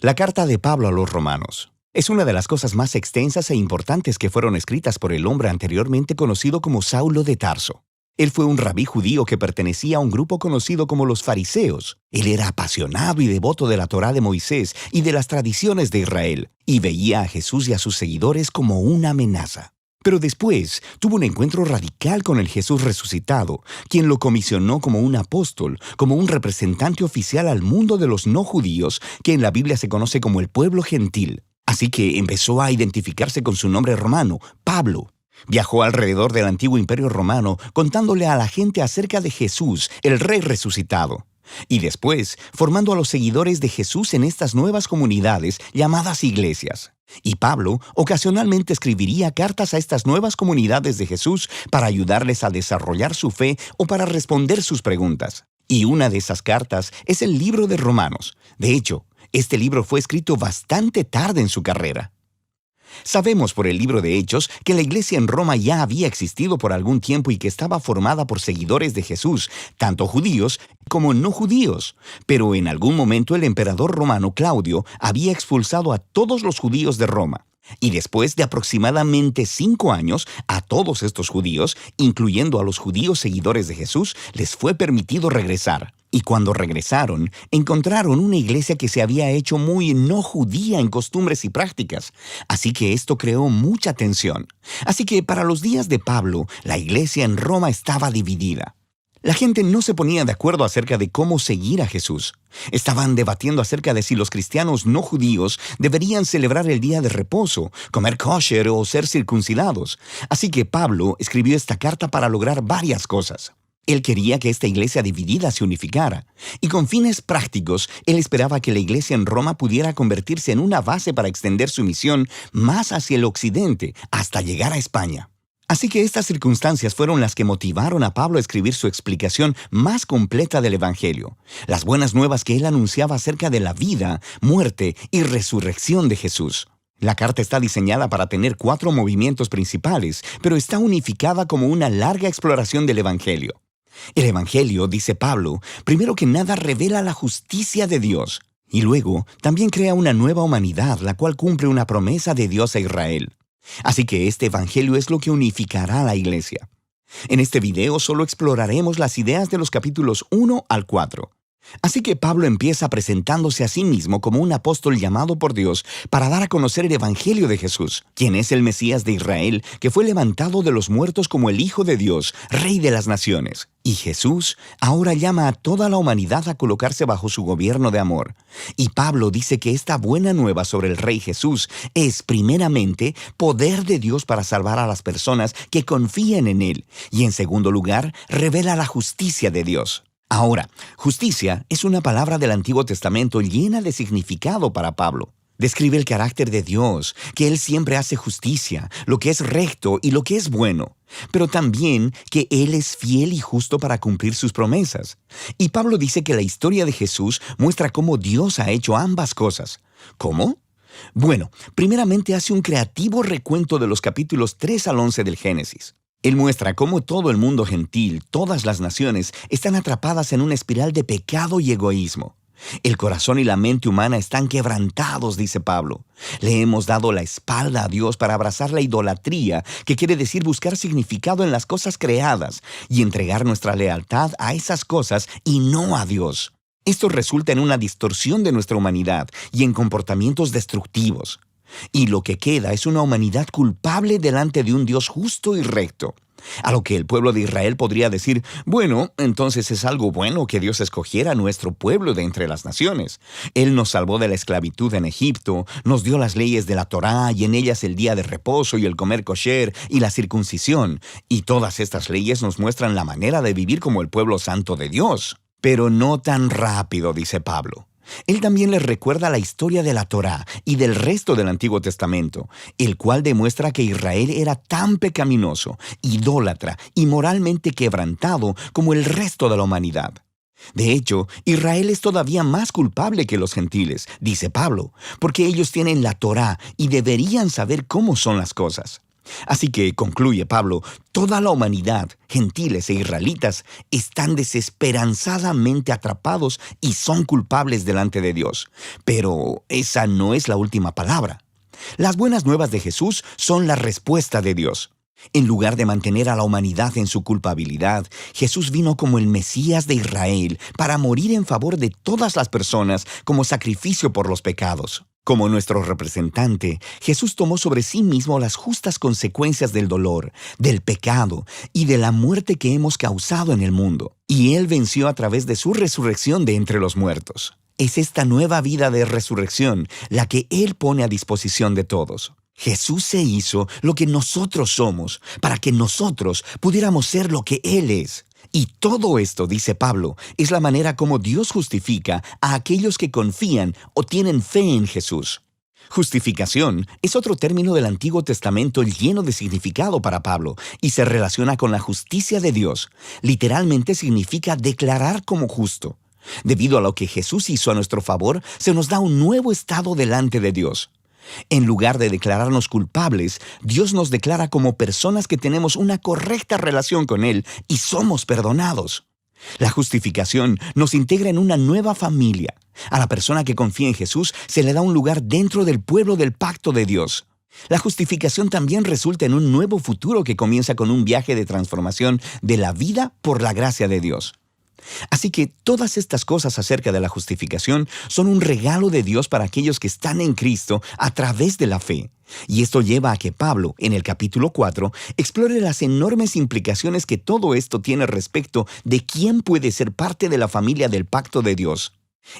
La carta de Pablo a los Romanos es una de las cosas más extensas e importantes que fueron escritas por el hombre anteriormente conocido como Saulo de Tarso. Él fue un rabí judío que pertenecía a un grupo conocido como los fariseos. Él era apasionado y devoto de la Torá de Moisés y de las tradiciones de Israel, y veía a Jesús y a sus seguidores como una amenaza. Pero después tuvo un encuentro radical con el Jesús resucitado, quien lo comisionó como un apóstol, como un representante oficial al mundo de los no judíos, que en la Biblia se conoce como el pueblo gentil. Así que empezó a identificarse con su nombre romano, Pablo. Viajó alrededor del antiguo imperio romano contándole a la gente acerca de Jesús, el Rey resucitado. Y después, formando a los seguidores de Jesús en estas nuevas comunidades llamadas iglesias. Y Pablo ocasionalmente escribiría cartas a estas nuevas comunidades de Jesús para ayudarles a desarrollar su fe o para responder sus preguntas. Y una de esas cartas es el libro de Romanos. De hecho, este libro fue escrito bastante tarde en su carrera. Sabemos por el libro de Hechos que la iglesia en Roma ya había existido por algún tiempo y que estaba formada por seguidores de Jesús, tanto judíos como no judíos. Pero en algún momento el emperador romano Claudio había expulsado a todos los judíos de Roma. Y después de aproximadamente 5 años, a todos estos judíos, incluyendo a los judíos seguidores de Jesús, les fue permitido regresar. Y cuando regresaron, encontraron una iglesia que se había hecho muy no judía en costumbres y prácticas. Así que esto creó mucha tensión. Así que para los días de Pablo, la iglesia en Roma estaba dividida. La gente no se ponía de acuerdo acerca de cómo seguir a Jesús. Estaban debatiendo acerca de si los cristianos no judíos deberían celebrar el día de reposo, comer kosher o ser circuncidados. Así que Pablo escribió esta carta para lograr varias cosas. Él quería que esta iglesia dividida se unificara, y con fines prácticos, él esperaba que la iglesia en Roma pudiera convertirse en una base para extender su misión más hacia el occidente, hasta llegar a España. Así que estas circunstancias fueron las que motivaron a Pablo a escribir su explicación más completa del Evangelio, las buenas nuevas que él anunciaba acerca de la vida, muerte y resurrección de Jesús. La carta está diseñada para tener 4 movimientos principales, pero está unificada como una larga exploración del Evangelio. El Evangelio, dice Pablo, primero que nada revela la justicia de Dios, y luego también crea una nueva humanidad, la cual cumple una promesa de Dios a Israel. Así que este Evangelio es lo que unificará a la iglesia. En este video solo exploraremos las ideas de los capítulos 1 al 4. Así que Pablo empieza presentándose a sí mismo como un apóstol llamado por Dios para dar a conocer el Evangelio de Jesús, quien es el Mesías de Israel, que fue levantado de los muertos como el Hijo de Dios, Rey de las naciones. Y Jesús ahora llama a toda la humanidad a colocarse bajo su gobierno de amor. Y Pablo dice que esta buena nueva sobre el Rey Jesús es, primeramente, poder de Dios para salvar a las personas que confíen en Él, y en segundo lugar, revela la justicia de Dios. Ahora, justicia es una palabra del Antiguo Testamento llena de significado para Pablo. Describe el carácter de Dios, que Él siempre hace justicia, lo que es recto y lo que es bueno, pero también que Él es fiel y justo para cumplir sus promesas. Y Pablo dice que la historia de Jesús muestra cómo Dios ha hecho ambas cosas. ¿Cómo? Bueno, primeramente hace un creativo recuento de los capítulos 3 al 11 del Génesis. Él muestra cómo todo el mundo gentil, todas las naciones, están atrapadas en una espiral de pecado y egoísmo. El corazón y la mente humana están quebrantados, dice Pablo. Le hemos dado la espalda a Dios para abrazar la idolatría, que quiere decir buscar significado en las cosas creadas y entregar nuestra lealtad a esas cosas y no a Dios. Esto resulta en una distorsión de nuestra humanidad y en comportamientos destructivos. Y lo que queda es una humanidad culpable delante de un Dios justo y recto. A lo que el pueblo de Israel podría decir, bueno, entonces es algo bueno que Dios escogiera a nuestro pueblo de entre las naciones. Él nos salvó de la esclavitud en Egipto, nos dio las leyes de la Torá y en ellas el día de reposo y el comer kosher y la circuncisión. Y todas estas leyes nos muestran la manera de vivir como el pueblo santo de Dios. Pero no tan rápido, dice Pablo. Él también les recuerda la historia de la Torá y del resto del Antiguo Testamento, el cual demuestra que Israel era tan pecaminoso, idólatra y moralmente quebrantado como el resto de la humanidad. De hecho, Israel es todavía más culpable que los gentiles, dice Pablo, porque ellos tienen la Torá y deberían saber cómo son las cosas. Así que, concluye Pablo, toda la humanidad, gentiles e israelitas, están desesperanzadamente atrapados y son culpables delante de Dios. Pero esa no es la última palabra. Las buenas nuevas de Jesús son la respuesta de Dios. En lugar de mantener a la humanidad en su culpabilidad, Jesús vino como el Mesías de Israel para morir en favor de todas las personas como sacrificio por los pecados. Como nuestro representante, Jesús tomó sobre sí mismo las justas consecuencias del dolor, del pecado y de la muerte que hemos causado en el mundo. Y Él venció a través de su resurrección de entre los muertos. Es esta nueva vida de resurrección la que Él pone a disposición de todos. Jesús se hizo lo que nosotros somos, para que nosotros pudiéramos ser lo que Él es. Y todo esto, dice Pablo, es la manera como Dios justifica a aquellos que confían o tienen fe en Jesús. Justificación es otro término del Antiguo Testamento lleno de significado para Pablo y se relaciona con la justicia de Dios. Literalmente significa declarar como justo. Debido a lo que Jesús hizo a nuestro favor, se nos da un nuevo estado delante de Dios. En lugar de declararnos culpables, Dios nos declara como personas que tenemos una correcta relación con Él y somos perdonados. La justificación nos integra en una nueva familia. A la persona que confía en Jesús se le da un lugar dentro del pueblo del pacto de Dios. La justificación también resulta en un nuevo futuro que comienza con un viaje de transformación de la vida por la gracia de Dios. Así que todas estas cosas acerca de la justificación son un regalo de Dios para aquellos que están en Cristo a través de la fe. Y esto lleva a que Pablo, en el capítulo 4, explore las enormes implicaciones que todo esto tiene respecto de quién puede ser parte de la familia del pacto de Dios.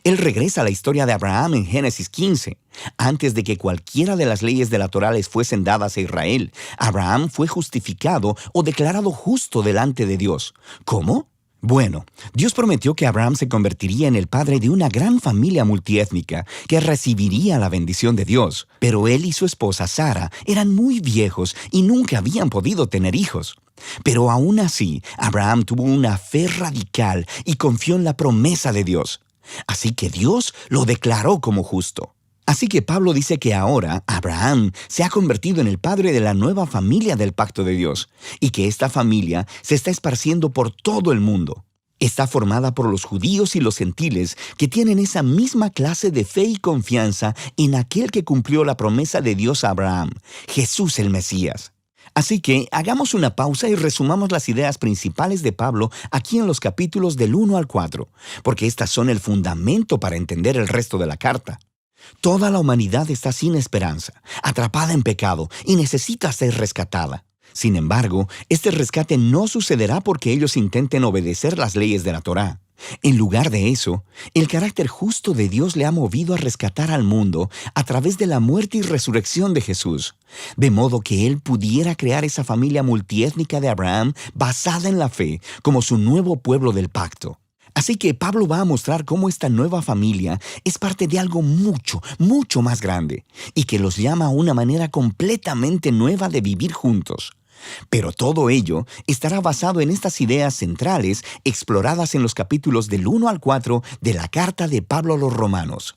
Él regresa a la historia de Abraham en Génesis 15. Antes de que cualquiera de las leyes de la Torá les fuesen dadas a Israel, Abraham fue justificado o declarado justo delante de Dios. ¿Cómo? Bueno, Dios prometió que Abraham se convertiría en el padre de una gran familia multiétnica que recibiría la bendición de Dios, pero él y su esposa Sara eran muy viejos y nunca habían podido tener hijos. Pero aún así, Abraham tuvo una fe radical y confió en la promesa de Dios. Así que Dios lo declaró como justo. Así que Pablo dice que ahora Abraham se ha convertido en el padre de la nueva familia del pacto de Dios y que esta familia se está esparciendo por todo el mundo. Está formada por los judíos y los gentiles que tienen esa misma clase de fe y confianza en aquel que cumplió la promesa de Dios a Abraham, Jesús el Mesías. Así que hagamos una pausa y resumamos las ideas principales de Pablo aquí en los capítulos del 1 al 4, porque estas son el fundamento para entender el resto de la carta. Toda la humanidad está sin esperanza, atrapada en pecado y necesita ser rescatada. Sin embargo, este rescate no sucederá porque ellos intenten obedecer las leyes de la Torá. En lugar de eso, el carácter justo de Dios le ha movido a rescatar al mundo a través de la muerte y resurrección de Jesús, de modo que Él pudiera crear esa familia multiétnica de Abraham basada en la fe como su nuevo pueblo del pacto. Así que Pablo va a mostrar cómo esta nueva familia es parte de algo mucho, mucho más grande y que los llama a una manera completamente nueva de vivir juntos. Pero todo ello estará basado en estas ideas centrales exploradas en los capítulos del 1 al 4 de la carta de Pablo a los Romanos.